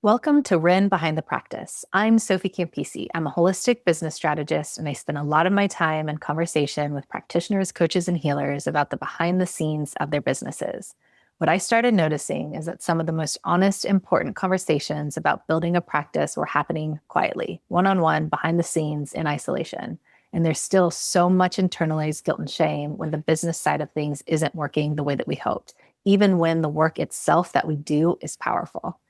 Welcome to Rin Behind the Practice. I'm Sophie Campisi. I'm a holistic business strategist, and I spend a lot of my time in conversation with practitioners, coaches, and healers about the behind the scenes of their businesses. What I started noticing is that some of the most honest, important conversations about building a practice were happening quietly, one-on-one, behind the scenes, in isolation. And there's still so much internalized guilt and shame when the business side of things isn't working the way that we hoped, even when the work itself that we do is powerful.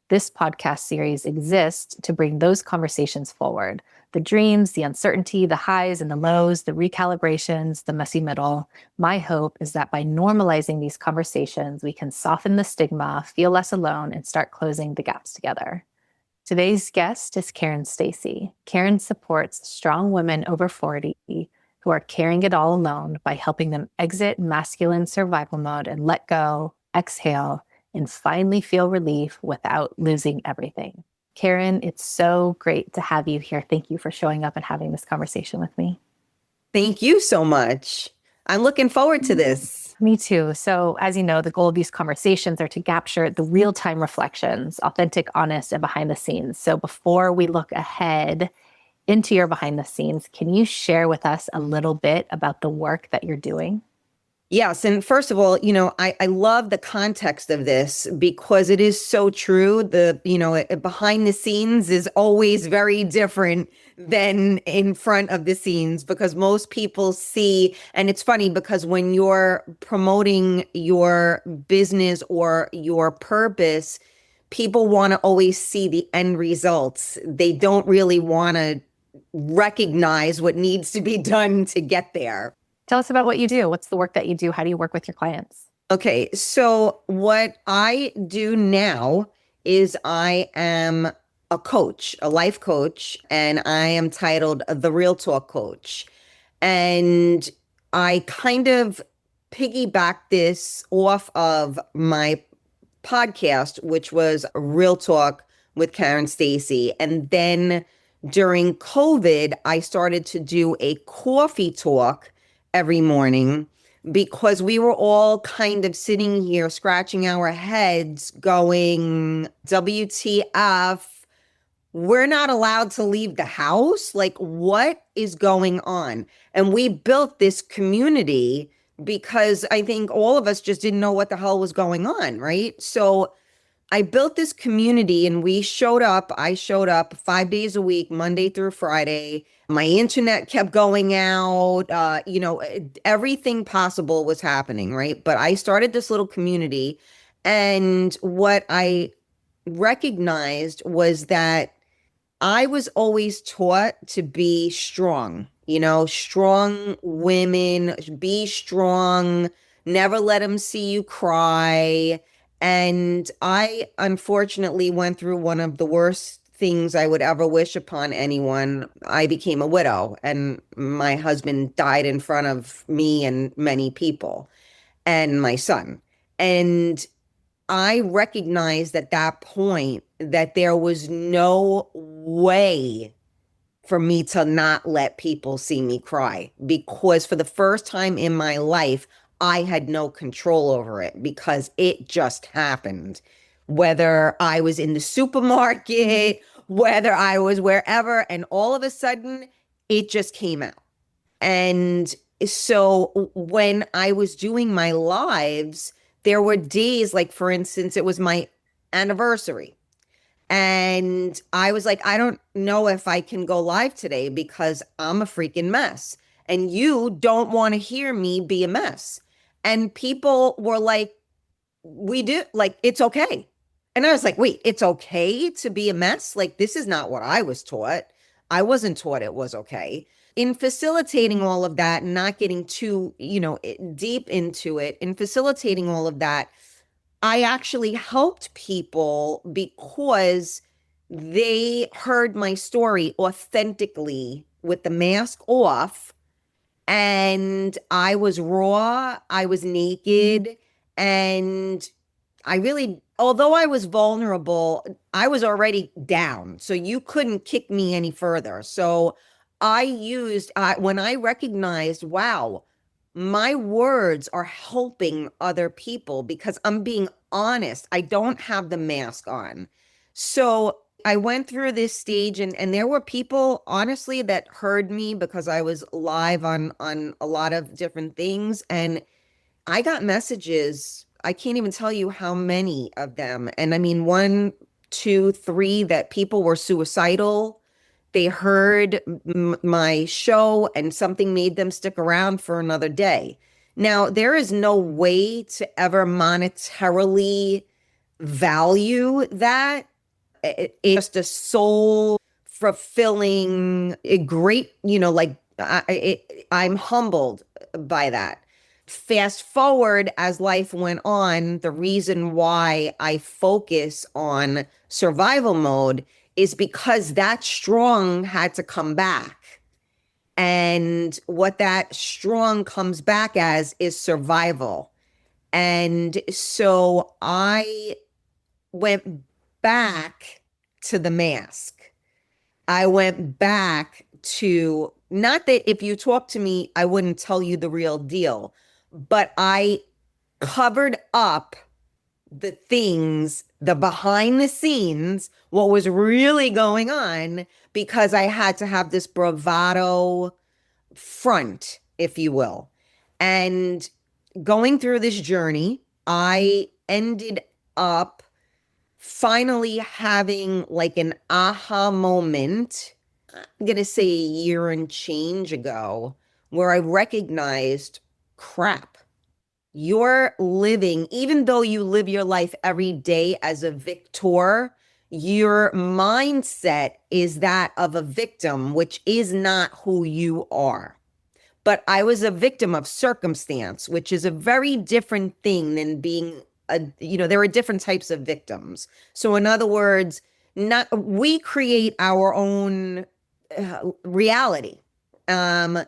This podcast series exists to bring those conversations forward. The dreams, the uncertainty, the highs and the lows, the recalibrations, the messy middle. My hope is that by normalizing these conversations, we can soften the stigma, feel less alone, and start closing the gaps together. Today's guest is Karen Stacy. Karen supports strong women over 40 who are carrying it all alone by helping them exit masculine survival mode and let go, exhale, and finally feel relief without losing everything. Karen, it's so great to have you here. Thank you for showing up and having this conversation with me. Thank you so much. I'm looking forward to this. Me too. So, as you know, the goal of these conversations are to capture the real-time reflections, authentic, honest, and behind the scenes. So before we look ahead into your behind the scenes, can you share with us a little bit about the work that you're doing? Yes. And first of all, I love the context of this because it is so true. Behind the scenes is always very different than in front of the scenes because most people see, and it's funny because when you're promoting your business or your purpose, people want to always see the end results. They don't really want to recognize what needs to be done to get there. Tell us about what you do. What's the work that you do? How do you work with your clients? Okay, so what I do now is I am a coach, a life coach, and I am titled the Real Talk Coach. And I kind of piggyback this off of my podcast, which was Real Talk with Karen Stacy. And then during COVID, I started to do a coffee talk every morning because we were all kind of sitting here scratching our heads going, WTF, we're not allowed to leave the house. Like, what is going on? And we built this community because I think all of us just didn't know what the hell was going on, right? So I built this community and I showed up 5 days a week, Monday through Friday. My internet kept going out. Everything possible was happening, right? But I started this little community. And what I recognized was that I was always taught to be strong, strong women, be strong, never let them see you cry. And I unfortunately went through one of the worst things I would ever wish upon anyone. I became a widow, and my husband died in front of me and many people, and my son. And I recognized at that point that there was no way for me to not let people see me cry because for the first time in my life, I had no control over it because it just happened. Whether I was in the supermarket, whether I was wherever, and all of a sudden it just came out. And so when I was doing my lives, there were days, like for instance, it was my anniversary. And I was like, I don't know if I can go live today because I'm a freaking mess. And you don't want to hear me be a mess. And people were like, we do, like, it's okay. And I was like, wait, it's okay to be a mess? Like, this is not what I was taught. I wasn't taught it was okay. In facilitating all of that and not getting too, deep into it, in facilitating all of that, I actually helped people because they heard my story authentically with the mask off. And I was raw, I was naked, and I really, although I was vulnerable, I was already down. So you couldn't kick me any further. So when I recognized, wow, my words are helping other people because I'm being honest. I don't have the mask on. So I went through this stage, and there were people honestly that heard me because I was live on a lot of different things. And I got messages. I can't even tell you how many of them. And I mean, one, two, three, that people were suicidal. They heard my show and something made them stick around for another day. Now, there is no way to ever monetarily value that. It's just a soul fulfilling, a great, like I'm humbled by that. Fast forward as life went on, the reason why I focus on survival mode is because that strong had to come back. And what that strong comes back as is survival. And so I went back to the mask. I went back to, not that if you talk to me, I wouldn't tell you the real deal, but I covered up the things, the behind the scenes, what was really going on, because I had to have this bravado front, if you will. And going through this journey, I ended up finally having like an aha moment. I'm going to say a year and change ago, where I recognized, crap, you're living, even though you live your life every day as a victor, your mindset is that of a victim, which is not who you are. But I was a victim of circumstance, which is a very different thing than being there are different types of victims. So in other words, not we create our own reality. Um,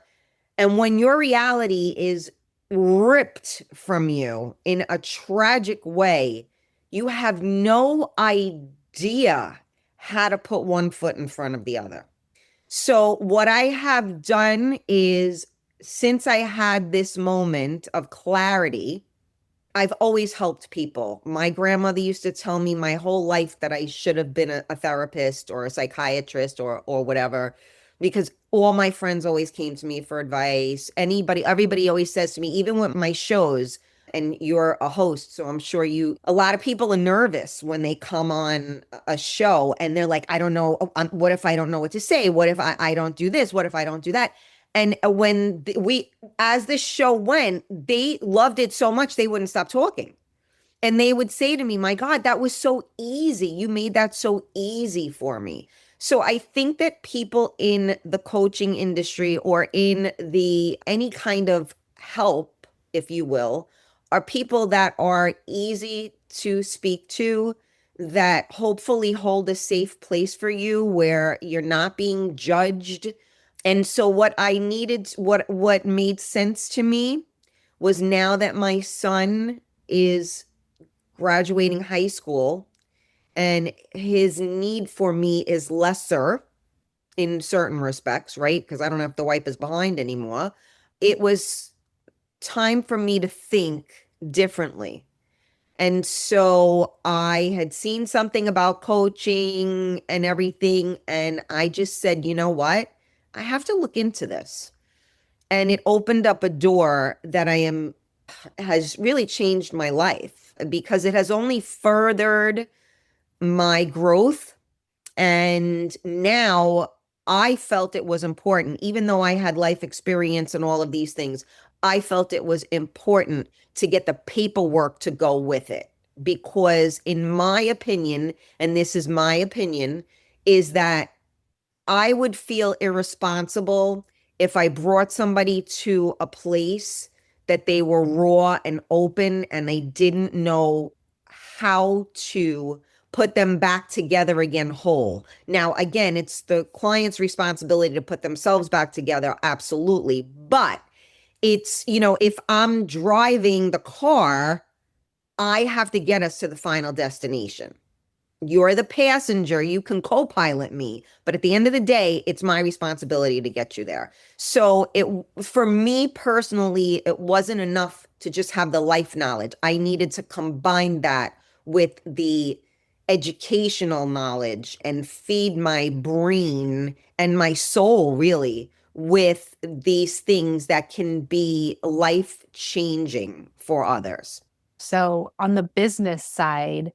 and when your reality is ripped from you in a tragic way, you have no idea how to put one foot in front of the other. So, what I have done is, since I had this moment of clarity, I've always helped people. My grandmother used to tell me my whole life that I should have been a therapist or a psychiatrist or whatever, because all my friends always came to me for advice. Everybody always says to me, even with my shows, and you're a host, so I'm sure a lot of people are nervous when they come on a show and they're like, I don't know, what if I don't know what to say? What if I don't do this? What if I don't do that? And as this show went, they loved it so much they wouldn't stop talking. And they would say to me, my God, that was so easy. You made that so easy for me. So I think that people in the coaching industry or in any kind of help, if you will, are people that are easy to speak to, that hopefully hold a safe place for you where you're not being judged. And so what made sense to me was, now that my son is graduating high school and his need for me is lesser in certain respects, right? Because I don't have to wipe his behind anymore. It was time for me to think differently. And so I had seen something about coaching and everything. And I just said, you know what? I have to look into this. And it opened up a door that has really changed my life, because it has only furthered my growth. And now I felt it was important, even though I had life experience and all of these things, I felt it was important to get the paperwork to go with it. Because, in my opinion, and this is my opinion, is that I would feel irresponsible if I brought somebody to a place that they were raw and open and they didn't know how to put them back together again whole. Now, again, it's the client's responsibility to put themselves back together, absolutely. But it's, if I'm driving the car, I have to get us to the final destination. You're the passenger. You can co-pilot me, but at the end of the day, it's my responsibility to get you there. So for me personally, it wasn't enough to just have the life knowledge. I needed to combine that with the educational knowledge and feed my brain and my soul really with these things that can be life changing for others. So, on the business side,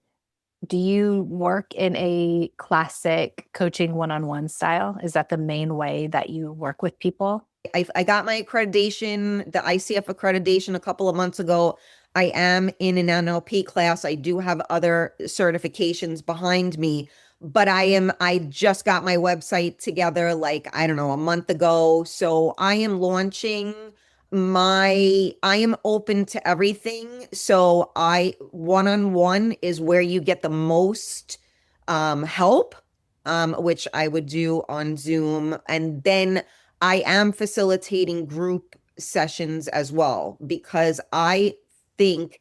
do you work in a classic coaching one on one style? Is that the main way that you work with people? I got my accreditation, the ICF accreditation a couple of months ago. I am in an NLP class. I do have other certifications behind me, but I just got my website together like, I don't know, a month ago. So I am launching I am open to everything. So one on one is where you get the most help, which I would do on Zoom. And then I am facilitating group sessions as well because I think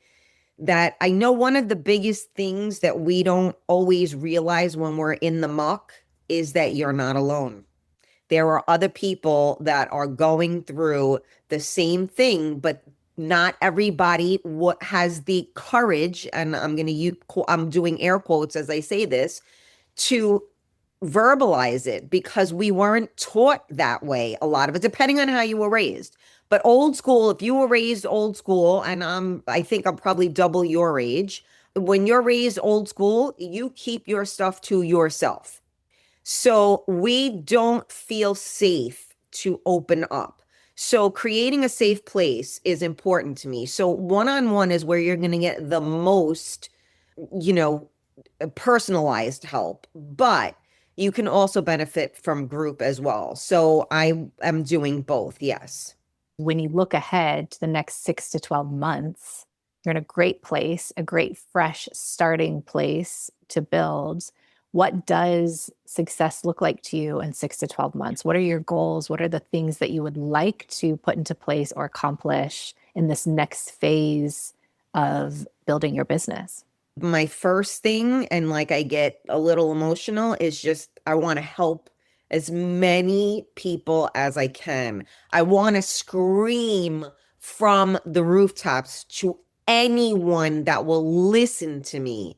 that I know one of the biggest things that we don't always realize when we're in the muck is that you're not alone. There are other people that are going through the same thing, but not everybody what has the courage, and I'm going to use, I'm doing air quotes as I say this, to verbalize it because we weren't taught that way. A lot of it, depending on how you were raised. But old school, if you were raised old school, and I think I'm probably double your age, when you're raised old school, you keep your stuff to yourself. So we don't feel safe to open up. So creating a safe place is important to me. So one-on-one is where you're going to get the most, you know, personalized help, but you can also benefit from group as well. So I am doing both. Yes. When you look ahead to the next 6 to 12 months, you're in a great place, a great fresh starting place to build. What does success look like to you in 6 to 12 months? What are your goals? What are the things that you would like to put into place or accomplish in this next phase of building your business? My first thing, and like I get a little emotional, is just I want to help as many people as I can. I want to scream from the rooftops to anyone that will listen to me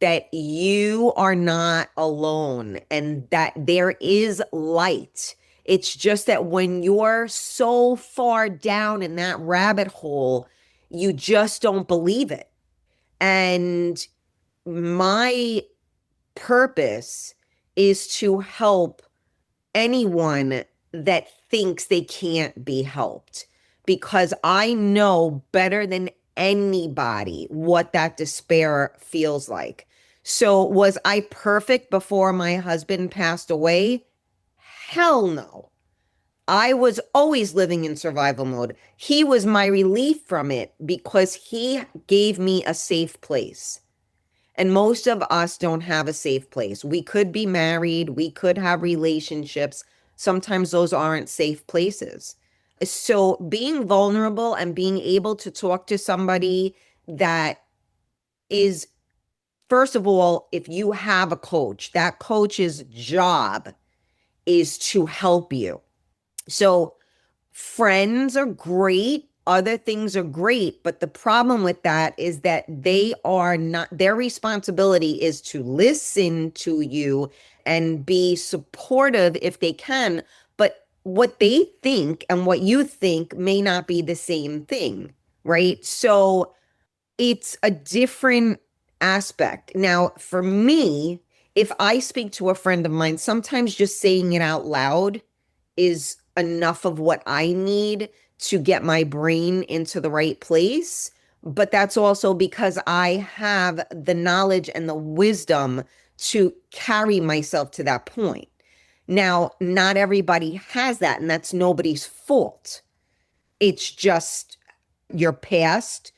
that you are not alone and that there is light. It's just that when you're so far down in that rabbit hole, you just don't believe it. And my purpose is to help anyone that thinks they can't be helped because I know better than anybody what that despair feels like. So, was I perfect before my husband passed away? Hell no. I was always living in survival mode. He was my relief from it because he gave me a safe place. And most of us don't have a safe place. We could be married, we could have relationships. Sometimes those aren't safe places. So being vulnerable and being able to talk to somebody that is, first of all, if you have a coach, that coach's job is to help you. So friends are great, other things are great, but the problem with that is that they are not, their responsibility is to listen to you and be supportive if they can, but what they think and what you think may not be the same thing, right? So it's a different aspect. Now, for me, if I speak to a friend of mine, sometimes just saying it out loud is enough of what I need to get my brain into the right place. But that's also because I have the knowledge and the wisdom to carry myself to that point. Now, not everybody has that, and that's nobody's fault. It's just your past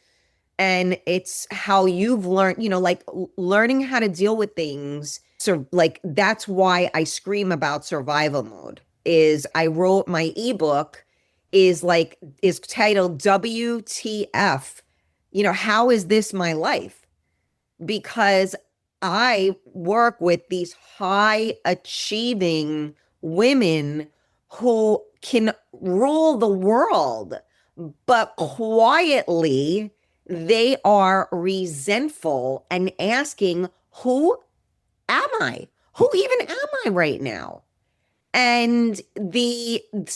and it's how you've learned, like learning how to deal with things. So like that's why I scream about survival mode is I wrote my ebook is titled WTF. How is this my life? Because I work with these high achieving women who can rule the world, but quietly they are resentful and asking, who am I? Who even am I right now? And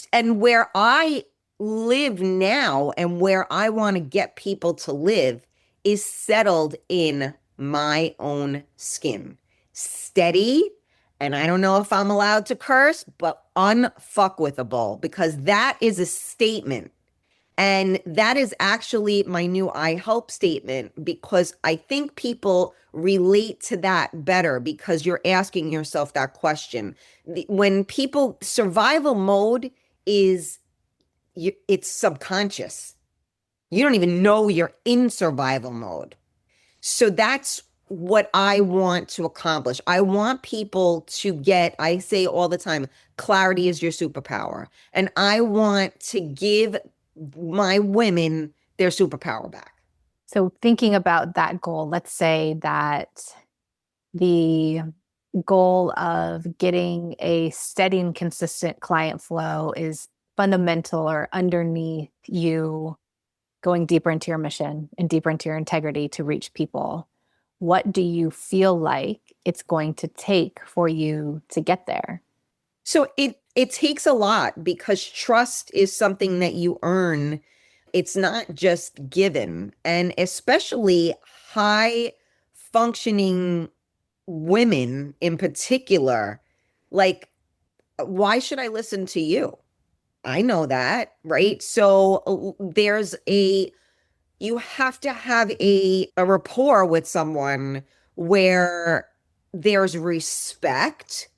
where I live now and where I want to get people to live is settled in my own skin. Steady, and I don't know if I'm allowed to curse, but unfuckwithable, because that is a statement. And that is actually my new I help statement, because I think people relate to that better because you're asking yourself that question. When people, survival mode is, it's subconscious. You don't even know you're in survival mode. So that's what I want to accomplish. I want people to get, I say all the time, clarity is your superpower. And I want to give my women their superpower back. So, thinking about that goal, let's say that the goal of getting a steady and consistent client flow is fundamental or underneath you going deeper into your mission and deeper into your integrity to reach people. What do you feel like it's going to take for you to get there? So it takes a lot, because trust is something that you earn. It's not just given. And especially high functioning women in particular, like, why should I listen to you? I know that, right? So you have to have a rapport with someone where there's respect,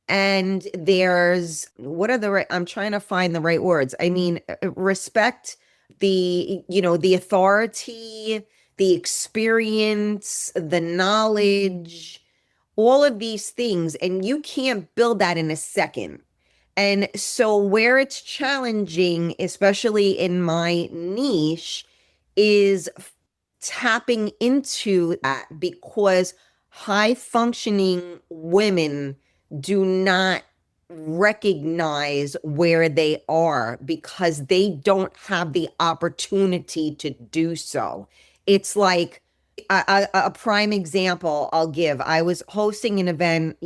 and there's, what are the right, I'm trying to find the right words. I mean, respect the authority, the experience, the knowledge, all of these things, and you can't build that in a second. And so where it's challenging, especially in my niche, is tapping into that, because high functioning women do not recognize where they are because they don't have the opportunity to do so. It's like a prime example I'll give. I was hosting an event,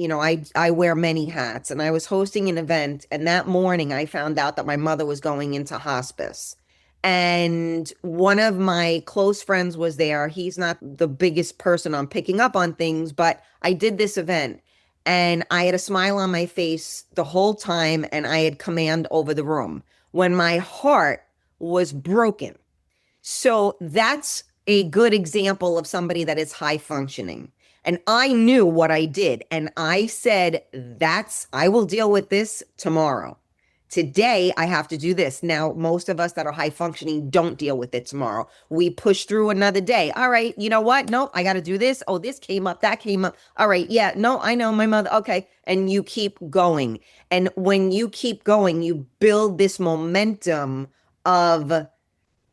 I wear many hats, and I was hosting an event, and that morning I found out that my mother was going into hospice. And one of my close friends was there. He's not the biggest person on picking up on things, but I did this event and I had a smile on my face the whole time, and I had command over the room when my heart was broken. So that's a good example of somebody that is high functioning. And I knew what I did. And I said, I will deal with this tomorrow. Today, I have to do this. Now, most of us that are high functioning don't deal with it tomorrow. We push through another day. All right, you know what? Nope, I got to do this. Oh, this came up, that came up. All right, yeah, no, I know my mother. Okay. And you keep going. And when you keep going, you build this momentum of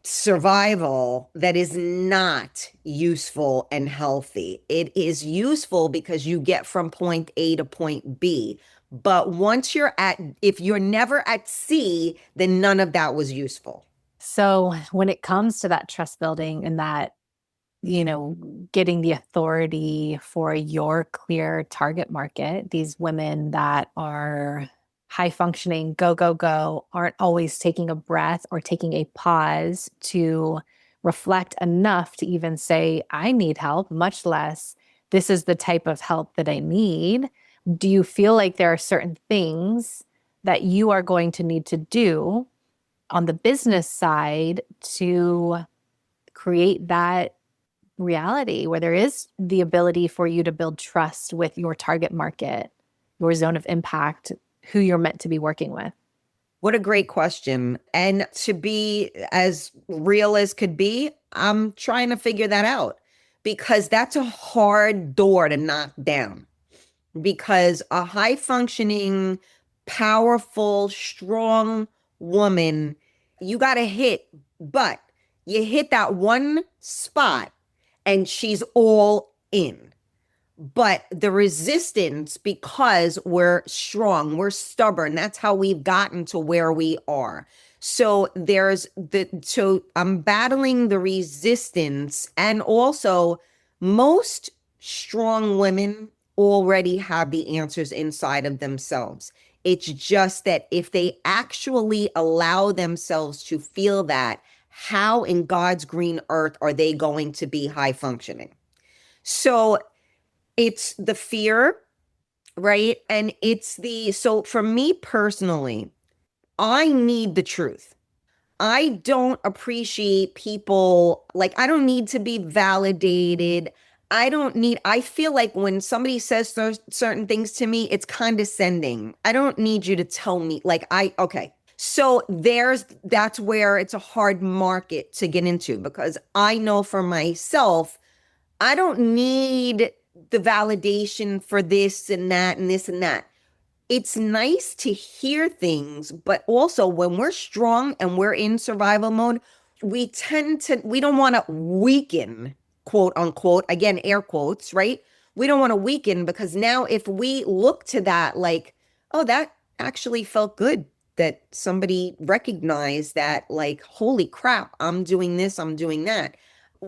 survival that is not useful and healthy. It is useful because you get from point A to point B. But if you're never at C, then none of that was useful. So, when it comes to that trust building and that, you know, getting the authority for your clear target market, these women that are high functioning, go, go, go, aren't always taking a breath or taking a pause to reflect enough to even say, I need help, much less, this is the type of help that I need. Do you feel like there are certain things that you are going to need to do on the business side to create that reality where there is the ability for you to build trust with your target market, your zone of impact, who you're meant to be working with? What a great question. And to be as real as could be, I'm trying to figure that out, because that's a hard door to knock down. Because a high functioning, powerful, strong woman, you got to but you hit that one spot and she's all in. But the resistance, because we're strong, we're stubborn, that's how we've gotten to where we are. So I'm battling the resistance. And also, most strong women already have the answers inside of themselves. It's just that if they actually allow themselves to feel that, how in God's green earth are they going to be high functioning? So it's the fear, right? And so for me personally, I need the truth. I don't appreciate people, like, I don't need to be validated. I feel like when somebody says certain things to me, it's condescending. I don't need you to tell me, okay. So that's where it's a hard market to get into, because I know for myself, I don't need the validation for this and that and this and that. It's nice to hear things, but also when we're strong and we're in survival mode, we don't want to weaken, quote unquote, again, air quotes, right? We don't want to weaken, because now if we look to that, like, oh, that actually felt good that somebody recognized that, like, holy crap, I'm doing this, I'm doing that.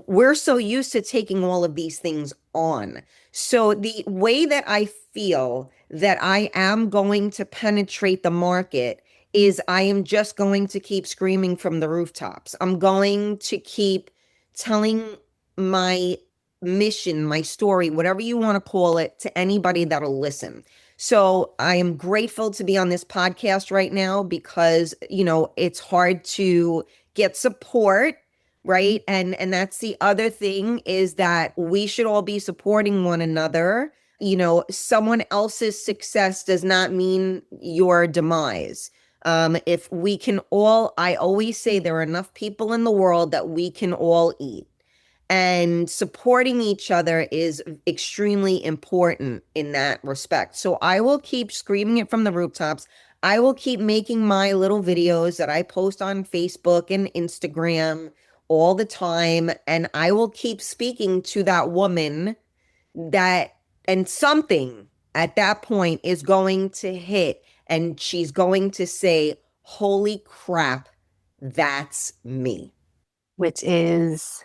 We're so used to taking all of these things on. So the way that I feel that I am going to penetrate the market is I am just going to keep screaming from the rooftops. I'm going to keep telling my mission, my story, whatever you want to call it, to anybody that'll listen. So I am grateful to be on this podcast right now, because, it's hard to get support, right? And that's the other thing, is that we should all be supporting one another. Someone else's success does not mean your demise. If we can all, I always say there are enough people in the world that we can all eat. And supporting each other is extremely important in that respect. So I will keep screaming it from the rooftops. I will keep making my little videos that I post on Facebook and Instagram all the time. And I will keep speaking to that woman that, and something at that point is going to hit, and she's going to say, holy crap, that's me. Which is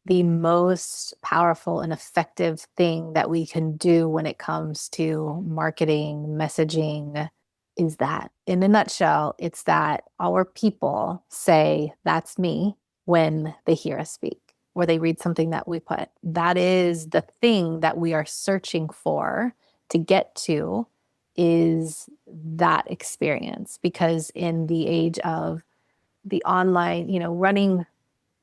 the most powerful and effective thing that we can do when it comes to marketing, messaging, is that, in a nutshell, it's that our people say, that's me, when they hear us speak or they read something that we put. That is the thing that we are searching for to get to, is that experience. Because in the age of the online, running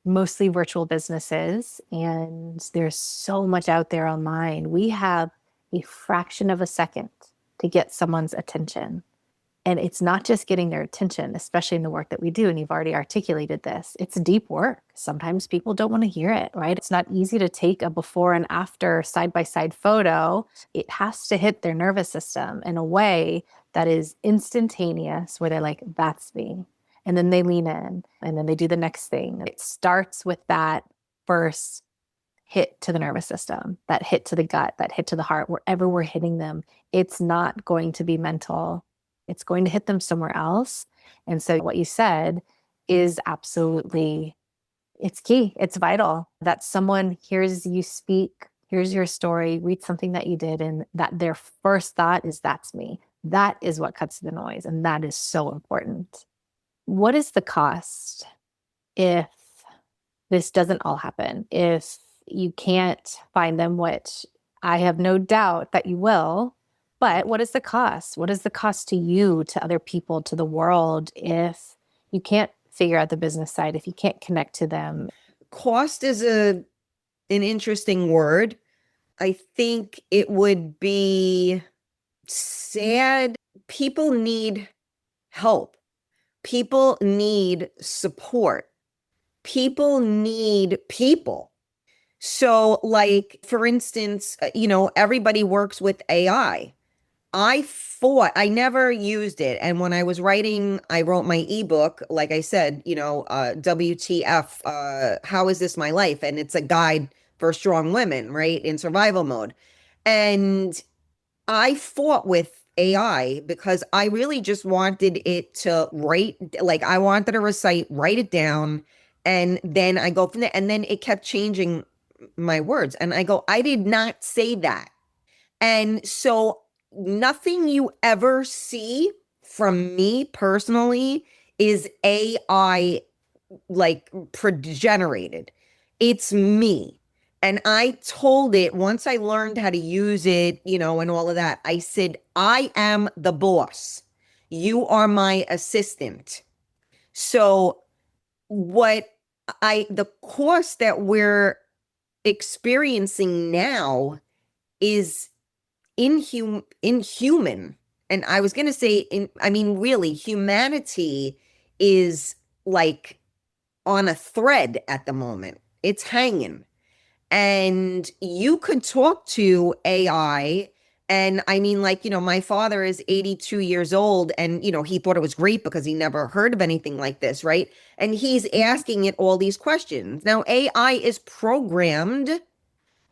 mostly virtual businesses, and there's so much out there online, we have a fraction of a second to get someone's attention. And it's not just getting their attention, especially in the work that we do. And you've already articulated this. It's deep work. Sometimes people don't want to hear it, right? It's not easy to take a before and after side by side photo. It has to hit their nervous system in a way that is instantaneous, where they're like, that's me. And then they lean in, and then they do the next thing. It starts with that first hit to the nervous system, that hit to the gut, that hit to the heart, wherever we're hitting them. It's not going to be mental. It's going to hit them somewhere else. And so what you said is absolutely, it's key. It's vital that someone hears you speak, hears your story, reads something that you did, and that their first thought is, that's me. That is what cuts through the noise. And that is so important. What is the cost if this doesn't all happen? If you can't find them, which I have no doubt that you will, but what is the cost? What is the cost to you, to other people, to the world, if you can't figure out the business side, if you can't connect to them? Cost is an interesting word. I think it would be sad. People need help. People need support. People need people. So, like, for instance, everybody works with AI. I never used it. And when I was writing, I wrote my ebook, like I said, WTF, how is this my life? And it's a guide for strong women, right? In survival mode. And I fought with AI because I really just wanted it to write, like, I wanted to recite, write it down, and then I go from there. And then it kept changing my words. And I go, I did not say that. And so nothing you ever see from me personally is AI like generated. It's me. And I told it once I learned how to use it, and all of that, I said, I am the boss. You are my assistant. So what the course that we're experiencing now is inhuman. And I was going to say, I mean, really, humanity is like on a thread at the moment. It's hanging. And you could talk to AI. And I mean, like, my father is 82 years old and, he thought it was great because he never heard of anything like this, right? And he's asking it all these questions. Now, AI is programmed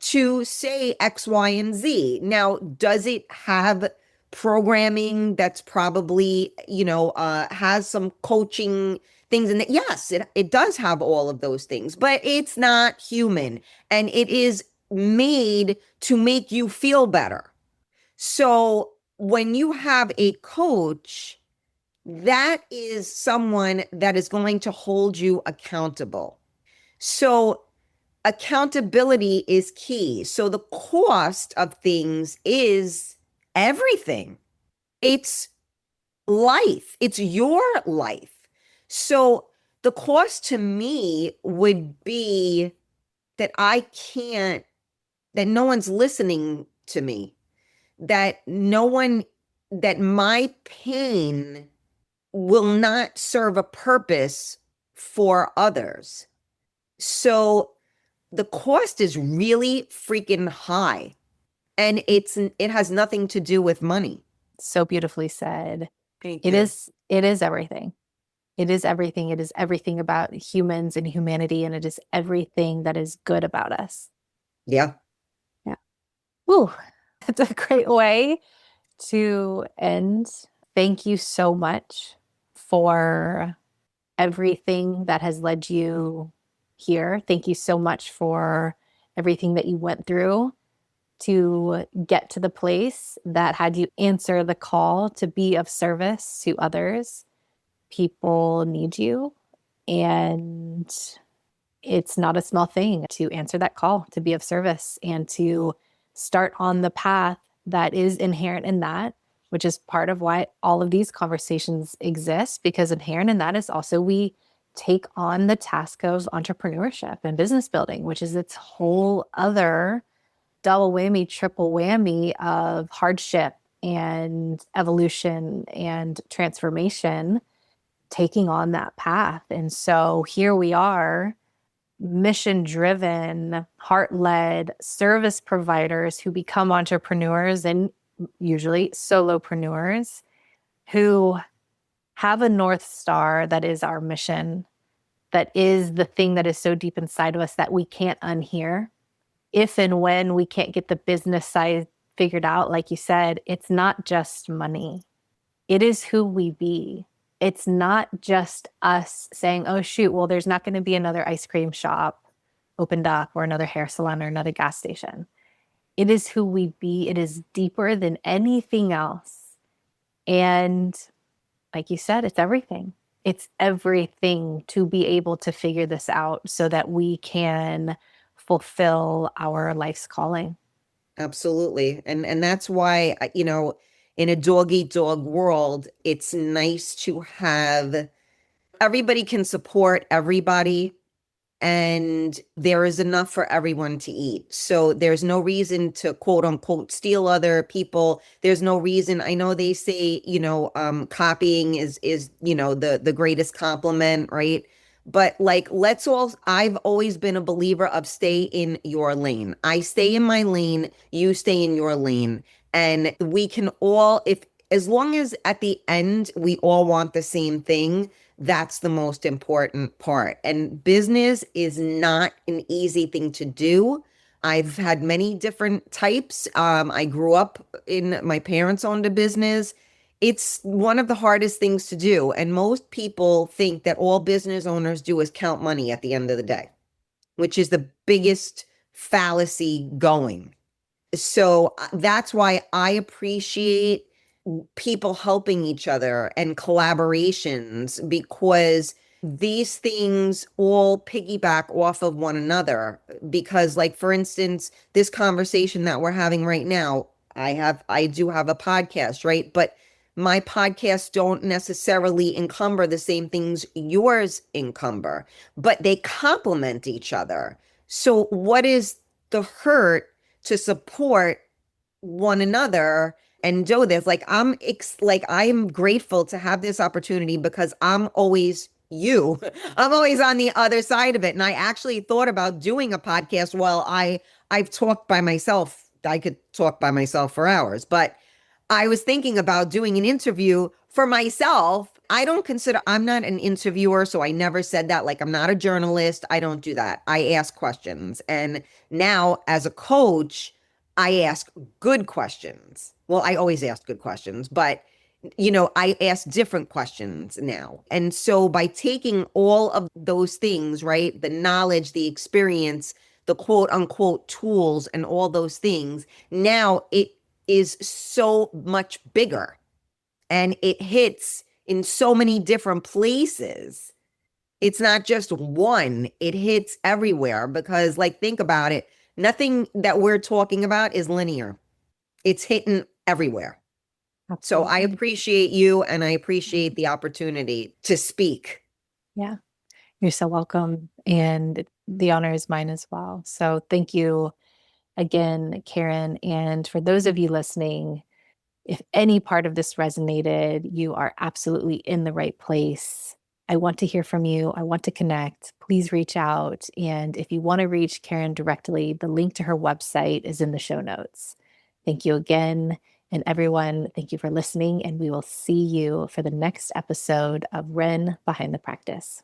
to say X, Y, and Z. Now, does it have programming that's probably, has some coaching things in it? Yes, it does have all of those things, but it's not human and it is made to make you feel better. So when you have a coach, that is someone that is going to hold you accountable. So accountability is key. So the cost of things is everything. It's life. It's your life. So the cost to me would be that that no one's listening to me, that my pain will not serve a purpose for others. So the cost is really freaking high, and it has nothing to do with money. So beautifully said. Thank It you. is it is everything. It is everything. It is everything about humans and humanity, and it is everything that is good about us. Yeah. Yeah. Woo. It's a great way to end. Thank you so much for everything that has led you here. Thank you so much for everything that you went through to get to the place that had you answer the call to be of service to others. People need you, and it's not a small thing to answer that call to be of service and to start on the path that is inherent in that, which is part of why all of these conversations exist, because inherent in that is also we take on the task of entrepreneurship and business building, which is its whole other double whammy, triple whammy of hardship and evolution and transformation, taking on that path. And so here we are, mission driven, heart led service providers who become entrepreneurs and usually solopreneurs who have a North Star that is our mission, that is the thing that is so deep inside of us that we can't unhear. If and when we can't get the business side figured out, like you said, it's not just money. It is who we be. It's not just us saying, oh, shoot, well, there's not going to be another ice cream shop opened up or another hair salon or another gas station. It is who we be. It is deeper than anything else. And like you said, it's everything. It's everything to be able to figure this out so that we can fulfill our life's calling. Absolutely. And that's why, in a dog eat dog world, it's nice to have everybody can support everybody, and there is enough for everyone to eat. So there's no reason to quote unquote steal other people. There's no reason. I know they say, copying is, the greatest compliment, right? But like, I've always been a believer of stay in your lane. I stay in my lane, you stay in your lane. And we can all, as long as at the end we all want the same thing, that's the most important part. And business is not an easy thing to do. I've had many different types. I grew up in my parents owned a business. It's one of the hardest things to do. And most people think that all business owners do is count money at the end of the day, which is the biggest fallacy going. So that's why I appreciate people helping each other and collaborations because these things all piggyback off of one another. Because, like, for instance, this conversation that we're having right now, I do have a podcast, right? But my podcasts don't necessarily encumber the same things yours encumber, but they complement each other. So, what is the hurt to support one another and do this? Like like I'm grateful to have this opportunity because I'm always you. I'm always on the other side of it. And I actually thought about doing a podcast. Well, I've talked by myself. I could talk by myself for hours, but I was thinking about doing an interview for myself. I don't consider, I'm not an interviewer, so I never said that. Like, I'm not a journalist. I don't do that. I ask questions. And now, as a coach, I ask good questions. Well, I always ask good questions, but I ask different questions now. And so by taking all of those things, right, the knowledge, the experience, the quote unquote tools, and all those things, now it is so much bigger and it hits in so many different places. It's not just one, it hits everywhere because, like, think about it. Nothing that we're talking about is linear, it's hitting everywhere. So I Absolutely. appreciate you and I appreciate the opportunity to speak. Yeah. You're so welcome. And the honor is mine as well. So thank you again, Karen. And for those of you listening, if any part of this resonated, you are absolutely in the right place. I want to hear from you. I want to connect. Please reach out. And if you want to reach Karen directly, the link to her website is in the show notes. Thank you again. And everyone, thank you for listening. And we will see you for the next episode of Ren Behind the Practice.